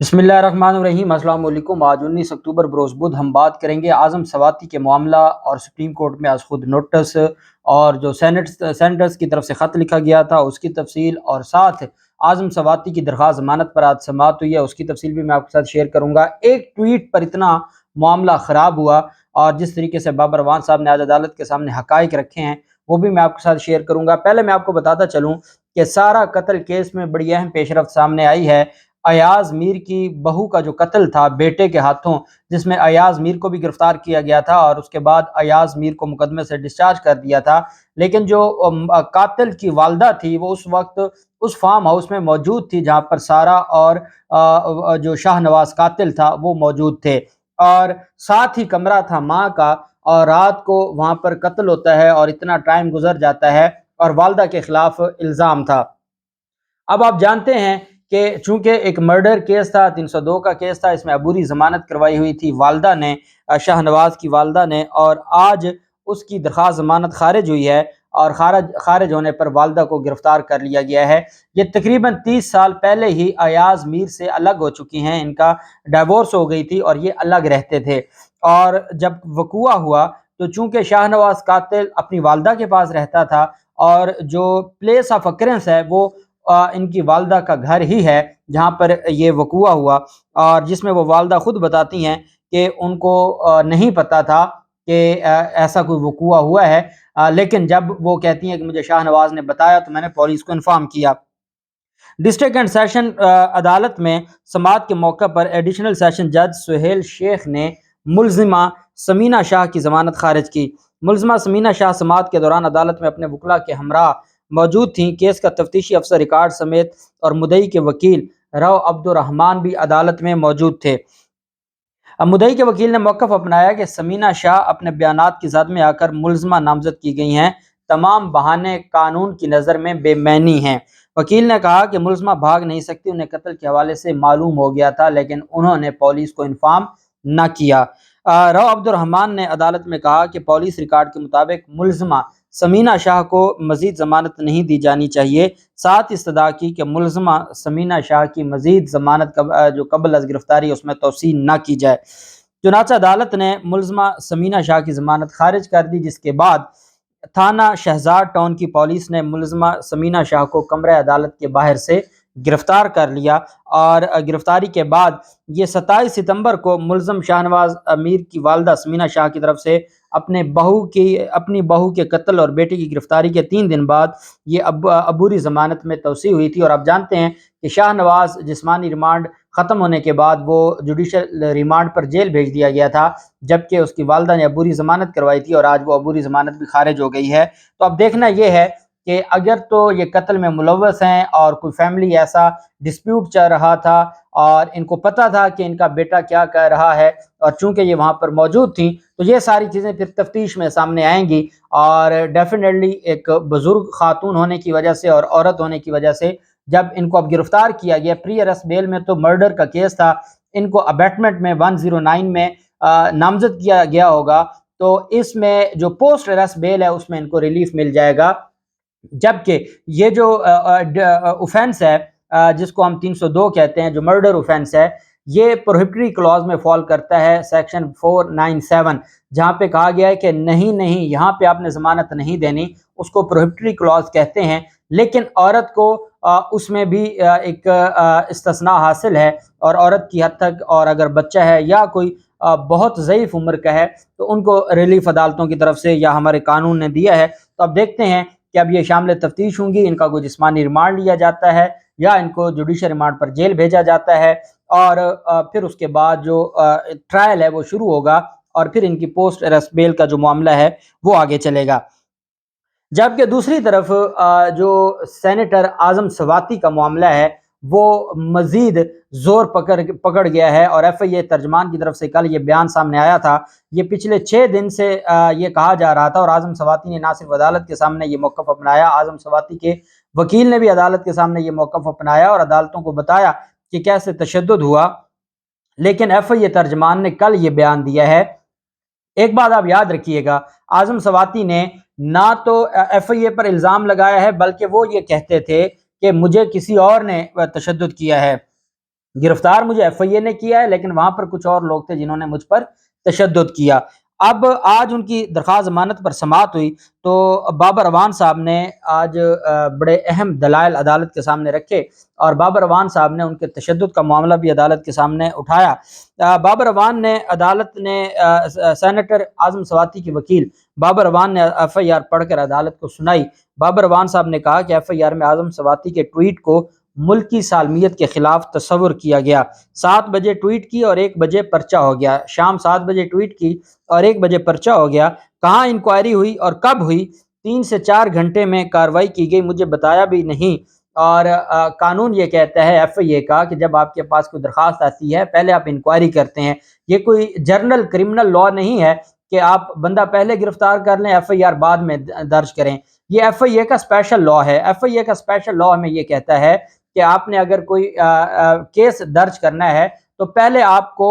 बिस्मिल्लाहिर्रहमानिर्रहीम। अस्सलाम वालेकुम। आज 19 अक्टूबर बरोज़ बुध हम बात करेंगे आज़म सवाती के मामला और सुप्रीम कोर्ट में आज खुद नोटिस और जो सेनेटर्स की तरफ से ख़त लिखा गया था उसकी तफसील, और साथ आज़म सवाती की दरख्वास्त ज़मानत पर आज समाअत हुई है उसकी तफसील भी मैं आपके साथ शेयर करूँगा। एक ट्वीट पर इतना मामला ख़राब हुआ और जिस तरीके से बाबर अवान साहब ने आज अदालत के सामने हक़ाइक़ रखे हैं वो भी मैं आपके साथ शेयर करूँगा। पहले मैं आपको बताता चलूँ कि सारा कत्ल केस में बड़ी अहम पेशरफ्त सामने आई है। अयाज मीर की बहू का जो कत्ल था बेटे के हाथों, जिसमें अयाज मीर को भी गिरफ्तार किया गया था और उसके बाद अयाज मीर को मुकदमे से डिस्चार्ज कर दिया था। लेकिन जो कातिल की वालदा थी वो उस वक्त उस फार्म हाउस में मौजूद थी जहाँ पर सारा और जो शाहनवाज कातिल था वो मौजूद थे, और साथ ही कमरा था माँ का, और रात को वहाँ पर कत्ल होता है और इतना टाइम गुजर जाता है और वालदा के खिलाफ इल्ज़ाम था। अब आप जानते हैं कि चूंकि एक मर्डर केस था, 302 का केस था, इसमें अबूरी जमानत करवाई हुई थी वालदा ने, शाहनवाज की वालदा ने, और आज उसकी दरख्वास्त जमानत खारिज हुई है और खारिज होने पर वालदा को गिरफ्तार कर लिया गया है। ये तकरीबन 30 साल पहले ही अयाज मीर से अलग हो चुकी हैं, इनका डिवोर्स हो गई थी और ये अलग रहते थे। और जब वकूआ हुआ तो चूंकि शाहनवाज कातिल अपनी वालदा के पास रहता था और जो प्लेस ऑफ अकरेंस है वो इनकी वालदा का घर ही है जहाँ पर ये वकूआ हुआ, और जिसमें वो वालदा खुद बताती हैं कि उनको नहीं पता था कि ऐसा कोई वकूआ हुआ है, लेकिन जब वो कहती हैं कि मुझे शाहनवाज ने बताया तो मैंने पुलिस को इन्फॉर्म किया। डिस्ट्रिक्ट एंड सेशन अदालत में समाअत के मौके पर एडिशनल सेशन जज सुहेल शेख ने मुल्जिमा समीना शाह की जमानत खारिज की। मुल्जिमा समीना शाह समाअत के दौरान अदालत में अपने वकला के हमरा मौजूद थीं। केस का तफ्तीशी अफसर रिकॉर्ड समेत और मुद्दई के वकील रव अब्दुर्रहमान भी अदालत में मौजूद थे। अब मुद्दई के वकील ने मौक़िफ़ अपनाया कि समीना शाह अपने बयानात की ज़द में आकर मुल्ज़मा नामज़द की गई हैं, तमाम बहाने कानून की नज़र में बेमैनी हैं। वकील ने कहा कि मुल्ज़मा भाग नहीं सकती, उन्हें कत्ल के हवाले से मालूम हो गया था लेकिन उन्होंने पुलिस को इन्फॉर्म न किया। रव अब्दुर्रहमान ने अदालत में कहा कि पुलिस रिकॉर्ड के मुताबिक मुल्ज़मा समीना शाह को मज़ीद ज़मानत नहीं दी जानी चाहिए। साथ इस्तदा की कि मुल्ज़मा समीना शाह की मज़ीद ज़मानत जो कबल अज़ गिरफ्तारी उसमें तोसी न की जाए। चुनांचे अदालत ने मुल्ज़मा समीना शाह की ज़मानत खारिज कर दी, जिसके बाद थाना शहजाद टाउन की पुलिस ने मुल्ज़मा समीना शाह को कमरे अदालत के बाहर से गिरफ्तार कर लिया, और गिरफ्तारी के बाद ये 27 सितंबर को मुल्ज़म शाहनवाज अमीर की वालदा समीना शाह की तरफ से अपनी बहू के कत्ल और बेटे की गिरफ्तारी के 3 दिन बाद ये अबूरी ज़मानत में तोसी हुई थी। और आप जानते हैं कि शाहनवाज जिस्मानी रिमांड ख़त्म होने के बाद वो जुडिशल रिमांड पर जेल भेज दिया गया था, जबकि उसकी वालदा ने अबूरी ज़मानत करवाई थी और आज वो अबूरी ज़मानत भी खारिज हो गई है। तो अब देखना ये है कि अगर तो ये कत्ल में मुलव्वस हैं और कोई फैमिली ऐसा डिस्प्यूट चल रहा था और इनको पता था कि इनका बेटा क्या कह रहा है, और चूंकि ये वहाँ पर मौजूद थी तो ये सारी चीज़ें फिर तफ्तीश में सामने आएंगी, और डेफिनेटली एक बुजुर्ग खातून होने की वजह से और औरत होने की वजह से जब इनको अब गिरफ्तार किया गया, प्री अरेस्ट बेल में तो मर्डर का केस था, इनको अबैटमेंट में 109 में नामजद किया गया होगा, तो इसमें जो पोस्ट अरेस्ट बेल है उसमें इनको रिलीफ मिल जाएगा। जबकि ये जो ऑफेंस है जिसको हम 302 कहते हैं, जो मर्डर ऑफेंस है, ये प्रोहिबिटरी क्लॉज में फॉल करता है, सेक्शन 497, जहाँ पे कहा गया है कि नहीं नहीं यहाँ पे आपने ज़मानत नहीं देनी, उसको प्रोहिबिटरी क्लॉज कहते हैं। लेकिन औरत को उसमें भी एक इस्तिस्ना हासिल है, और औरत की हद तक, और अगर बच्चा है या कोई बहुत ज़ईफ़ उम्र का है तो उनको रिलीफ अदालतों की तरफ से या हमारे कानून ने दिया है। तो अब देखते हैं कि अब ये शामिल तफ्तीश होंगी, इनका कोई जिस्मानी रिमांड लिया जाता है या इनको जुडिशल रिमांड पर जेल भेजा जाता है, और फिर उसके बाद जो ट्रायल है वो शुरू होगा, और फिर इनकी पोस्ट अरेस्ट बेल का जो मामला है वो आगे चलेगा। जबकि दूसरी तरफ जो सेनेटर आज़म सवाती का मामला है वो मज़ीद ज़ोर पकड़ गया है, और FIA तर्जमान की तरफ से कल ये बयान सामने आया था। ये पिछले 6 दिन से ये कहा जा रहा था, और आज़म सवाती ने ना सिर्फ अदालत के सामने ये मौक़िफ़ अपनाया, आज़म सवाती के वकील ने भी अदालत के सामने ये मौक़िफ़ अपनाया और अदालतों को बताया कि कैसे तशद्दुद हुआ। लेकिन FIA तर्जमान ने कल ये बयान दिया है। एक बात आप याद रखिएगा, आज़म सवाती ने ना तो FIA पर इल्ज़ाम लगाया है, बल्कि वो ये कहते थे कि मुझे किसी और ने तशद्दुद किया है। गिरफ्तार मुझे एफआईए ने किया है, लेकिन वहां पर कुछ और लोग थे जिन्होंने मुझ पर तशद्दुद किया। अब आज उनकी दरख्वास्त जमानत पर समाअत हुई, तो बाबर अवान साहब ने आज बड़े अहम दलाइल अदालत के सामने रखे और बाबर अवान साहब ने उनके तशद्दुद का मामला भी अदालत के सामने उठाया। बाबर अवान ने अदालत ने सेनेटर आजम सवाती के वकील बाबर अवान ने एफआईआर पढ़कर अदालत को सुनाई। बाबर अवान साहब ने कहा कि एफआईआर में आजम सवाती के ट्वीट को मुल्की सालमियत के खिलाफ तस्वुर किया गया। 7 बजे ट्वीट की और 1 बजे पर्चा हो गया। शाम 7 बजे ट्वीट की और 1 बजे पर्चा हो गया। कहाँ इंक्वायरी हुई और कब हुई? 3 से 4 घंटे में कार्रवाई की गई, मुझे बताया भी नहीं। और कानून ये कहता है एफआईए का कि जब आपके पास कोई दरखास्त आती है पहले आप इंक्वायरी करते हैं। ये कोई जर्नल क्रिमिनल लॉ नहीं है कि आप बंदा पहले गिरफ्तार कर लें, एफआईआर बाद में दर्ज करें। ये एफआईए का स्पेशल लॉ है। एफआईए का स्पेशल लॉ हमें ये कहता है कि आपने अगर कोई केस दर्ज करना है तो पहले आपको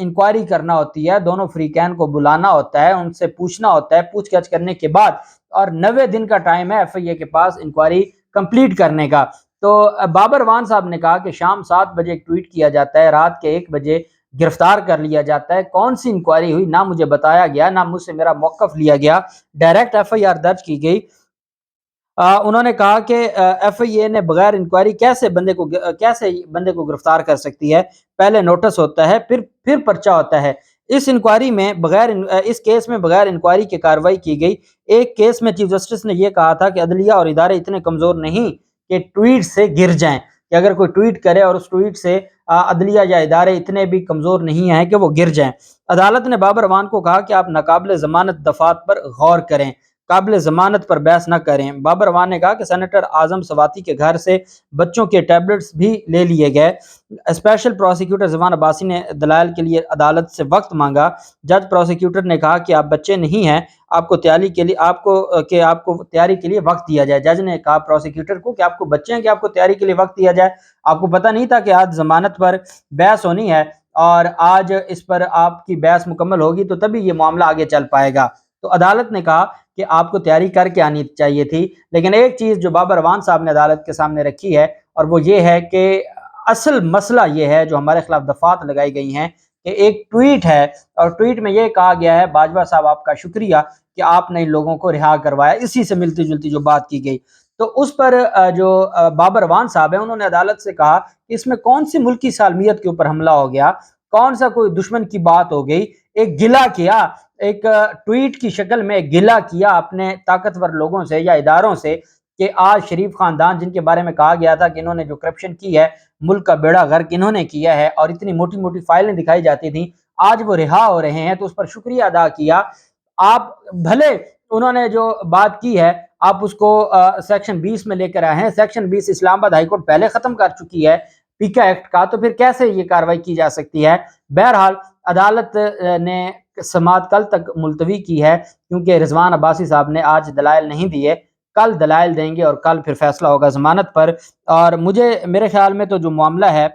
इंक्वायरी करना होती है, दोनों फ्रीकैन को बुलाना होता है, उनसे पूछना होता है, पूछताछ करने के बाद, और 90 दिन का टाइम है एफआईए के पास इंक्वायरी कंप्लीट करने का। तो बाबर अवान साहब ने कहा कि शाम 7 बजे एक ट्वीट किया जाता है, रात के 1 बजे गिरफ्तार कर लिया जाता है। कौन सी इंक्वायरी हुई ना मुझे बताया गया, ना मुझसे मेरा मौकफ लिया गया, डायरेक्ट एफआईआर दर्ज की गई। उन्होंने कहा कि एफआईए ने बगैर इंक्वायरी कैसे बंदे को गिरफ्तार कर सकती है। पहले नोटिस होता है, फिर पर्चा होता है। इस केस में बगैर इंक्वायरी की कार्रवाई की गई। एक केस में चीफ जस्टिस ने यह कहा था कि अदलिया और इदारे इतने कमजोर नहीं कि ट्वीट से गिर जाएं, कि अगर कोई ट्वीट करे और उस ट्वीट से अदलिया या इदारे इतने भी कमजोर नहीं हैं कि वो गिर जाएं। अदालत ने बाबर अवान को कहा कि आप नाकाबिल जमानत दफात पर गौर करें, काबिल जमानत पर बहस न करें। बाबर अवान ने कहा कि सेनेटर आजम सवाती के घर से बच्चों के टैबलेट्स भी ले लिए गए। स्पेशल प्रोसिक्यूटर जमान अब्बासी ने दलाल के लिए अदालत से वक्त मांगा। जज प्रोसिक्यूटर ने कहा कि आप बच्चे नहीं हैं, आपको तैयारी के लिए वक्त दिया जाए। जज ने कहा प्रोसिक्यूटर को कि आपको बच्चे हैं कि आपको तैयारी के लिए वक्त दिया जाए? आपको पता नहीं था कि आज जमानत पर बहस होनी है और आज इस पर आपकी बहस मुकम्मल होगी तो तभी ये मामला आगे चल पाएगा। तो अदालत ने कहा कि आपको तैयारी करके आनी चाहिए थी। लेकिन एक चीज़ जो बाबर अवान साहब ने अदालत के सामने रखी है और वो ये है कि असल मसला ये है जो हमारे खिलाफ दफात लगाई गई हैं कि एक ट्वीट है और ट्वीट में ये कहा गया है बाजवा साहब आपका शुक्रिया कि आपने इन लोगों को रिहा करवाया। इसी से मिलती जुलती जो बात की गई, तो उस पर जो बाबर अवान साहब है उन्होंने अदालत से कहा कि इसमें कौन सी मुल्की सालमियत के ऊपर हमला हो गया, कौन सा कोई दुश्मन की बात हो गई। एक गिला किया, एक ट्वीट की शक्ल में गिला किया अपने ताकतवर लोगों से या इदारों से कि आज शरीफ खानदान जिनके बारे में कहा गया था कि इन्होंने जो करप्शन की है, मुल्क का बेड़ा गर्क इन्होंने किया है और इतनी मोटी मोटी फाइलें दिखाई जाती थी, आज वो रिहा हो रहे हैं, तो उस पर शुक्रिया अदा किया। आप भले उन्होंने जो बात की है आप उसको सेक्शन 20 में लेकर आए हैं। सेक्शन 20 इस्लामाबाद हाईकोर्ट पहले खत्म कर चुकी है पीका एक्ट का, तो फिर कैसे ये कार्रवाई की जा सकती है? बहरहाल अदालत ने समाअत कल तक मुलतवी की है क्योंकि रिजवान अब्बासी साहब ने आज दलाइल नहीं दिए, कल दलाइल देंगे और कल फिर फैसला होगा जमानत पर। और मेरे ख्याल में तो जो मामला है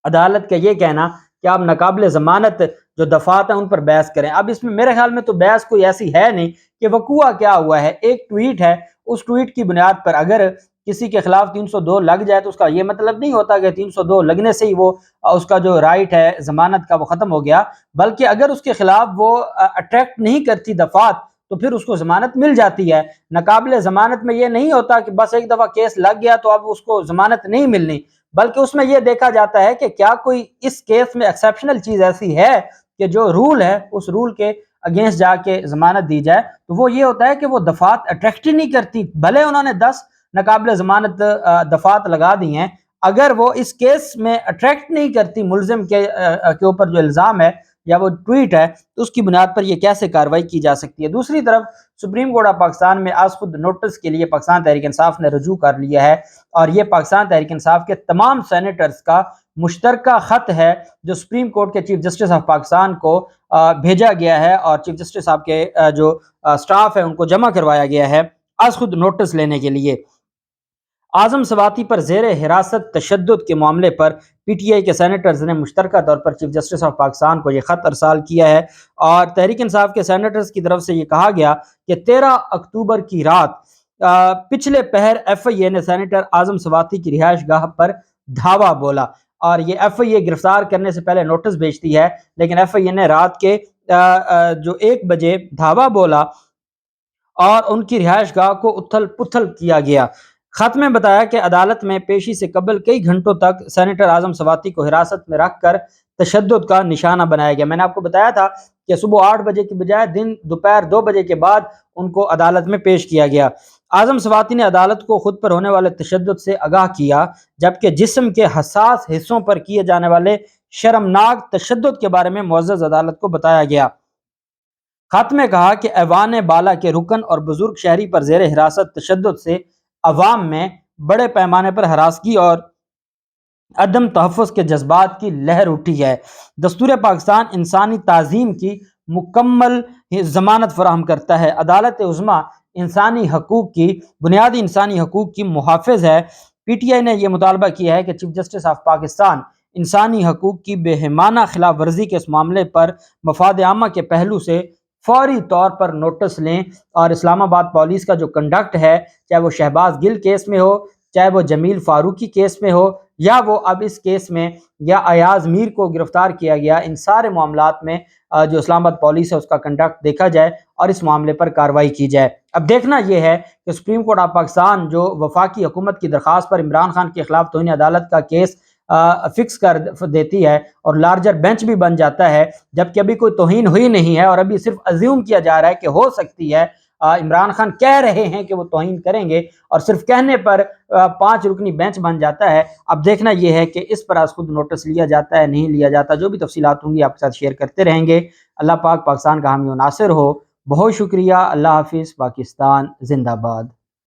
अदालत का ये कहना कि आप नाकाबिल जमानत जो दफात हैं उन पर बहस करें, अब इसमें मेरे ख्याल में तो बहस कोई ऐसी है नहीं कि वकूआ क्या हुआ है। एक ट्वीट है, उस ट्वीट की बुनियाद पर अगर किसी के खिलाफ 302 लग जाए तो उसका ये मतलब नहीं होता कि 302 लगने से ही वो उसका जो राइट है जमानत का वो खत्म हो गया, बल्कि अगर उसके खिलाफ वो अट्रैक्ट नहीं करती दफात तो फिर उसको जमानत मिल जाती है। नाकाबिल जमानत में ये नहीं होता कि बस एक दफा केस लग गया तो अब उसको जमानत नहीं मिलनी, बल्कि उसमें यह देखा जाता है कि क्या कोई इस केस में एक्सेप्शनल चीज ऐसी है कि जो रूल है उस रूल के अगेंस्ट जाके जमानत दी जाए। तो वो ये होता है कि वो दफात अट्रैक्ट ही नहीं करती, भले उन्होंने 10 नाकाबिल जमानत दफात लगा दी हैं, अगर वो इस केस में अट्रैक्ट नहीं करती मुलजिम के ऊपर जो इल्ज़ाम है या वो ट्वीट है, तो उसकी बुनियाद पर ये कैसे कार्रवाई की जा सकती है। दूसरी तरफ सुप्रीम कोर्ट ऑफ पाकिस्तान में आज खुद नोटिस के लिए पाकिस्तान तहरीक इंसाफ ने रजू कर लिया है और ये पाकिस्तान तहरीक इंसाफ के तमाम सेनेटर्स का मुश्तरका खत है जो सुप्रीम कोर्ट के चीफ जस्टिस ऑफ पाकिस्तान को भेजा गया है और चीफ जस्टिस साहब के जो स्टाफ है उनको जमा करवाया गया है आज खुद नोटिस लेने के लिए। आजम सवाती पर जेर हिरासत तशद्दुद के मामले पर पीटीआई के सेनेटर्स ने मुश्तरका तौर पर चीफ जस्टिस ऑफ पाकिस्तान को यह ख़त अरसाल किया है और तहरीक इंसाफ के सेनेटर्स की तरफ से ये कहा गया कि 13 अक्टूबर की रात पिछले पहर एफआईए ने सेनेटर आजम सवाती की रिहाइश गाह पर धावा बोला। اور یہ ایف آئی اے گرفتار کرنے سے پہلے نوٹس بھیجتی ہے، لیکن ایف آئی اے نے رات کے جو 1 بجے دھاوا بولا اور ان کی رہائش گاہ کو اتھل پتھل کیا گیا۔ خط میں بتایا کہ عدالت میں پیشی سے قبل کئی گھنٹوں تک سینیٹر اعظم سواتی کو حراست میں رکھ کر تشدد کا نشانہ بنایا گیا۔ میں نے آپ کو بتایا تھا کہ صبح 8 بجے کی بجائے دوپہر 2 بجے کے بعد ان کو عدالت میں پیش کیا گیا۔ اعظم سواتی نے عدالت کو خود پر ہونے والے تشدد سے آگاہ کیا، جبکہ جسم کے حساس حصوں پر کیے جانے والے شرمناک تشدد کے بارے میں معزز عدالت کو بتایا گیا۔ خط میں کہا کہ ایوان بالا کے رکن اور بزرگ شہری پر زیر حراست تشدد سے عوام میں بڑے پیمانے پر ہراسگی اور عدم تحفظ کے جذبات کی لہر اٹھی ہے۔ دستور پاکستان انسانی تعظیم کی مکمل ضمانت فراہم کرتا ہے۔ عدالت عظمیٰ انسانی حقوق کی بنیادی انسانی حقوق کی محافظ ہے۔ پی ٹی آئی نے یہ مطالبہ کیا ہے کہ چیف جسٹس آف پاکستان انسانی حقوق کی بہیمانہ خلاف ورزی کے اس معاملے پر مفاد عامہ کے پہلو سے فوری طور پر نوٹس لیں، اور اسلام آباد پولیس کا جو کنڈکٹ ہے، چاہے وہ شہباز گل کیس میں ہو، چاہے وہ جمیل فاروقی کیس میں ہو، یا وہ اب اس کیس میں یا ایاز میر کو گرفتار کیا گیا، ان سارے معاملات میں جو اسلام آباد پولیس ہے اس کا کنڈکٹ دیکھا جائے اور اس معاملے پر کارروائی کی جائے۔ اب دیکھنا یہ ہے کہ سپریم کورٹ آف پاکستان جو وفاقی حکومت کی درخواست پر عمران خان کے خلاف توہین عدالت کا کیس فکس کر دیتی ہے اور لارجر بینچ بھی بن جاتا ہے، جبکہ ابھی کوئی توہین ہوئی نہیں ہے اور ابھی صرف ازیوم کیا جا رہا ہے کہ ہو سکتی ہے، عمران خان کہہ رہے ہیں کہ وہ توہین کریں گے اور صرف کہنے پر 5 رکنی بینچ بن جاتا ہے۔ اب دیکھنا یہ ہے کہ اس پر از خود نوٹس لیا جاتا ہے نہیں لیا جاتا۔ جو بھی تفصیلات ہوں گی آپ کے ساتھ شیئر کرتے رہیں گے۔ اللہ پاک پاکستان کا حامی و ناصر ہو۔ بہت شکریہ۔ اللہ حافظ۔ پاکستان زندہ باد۔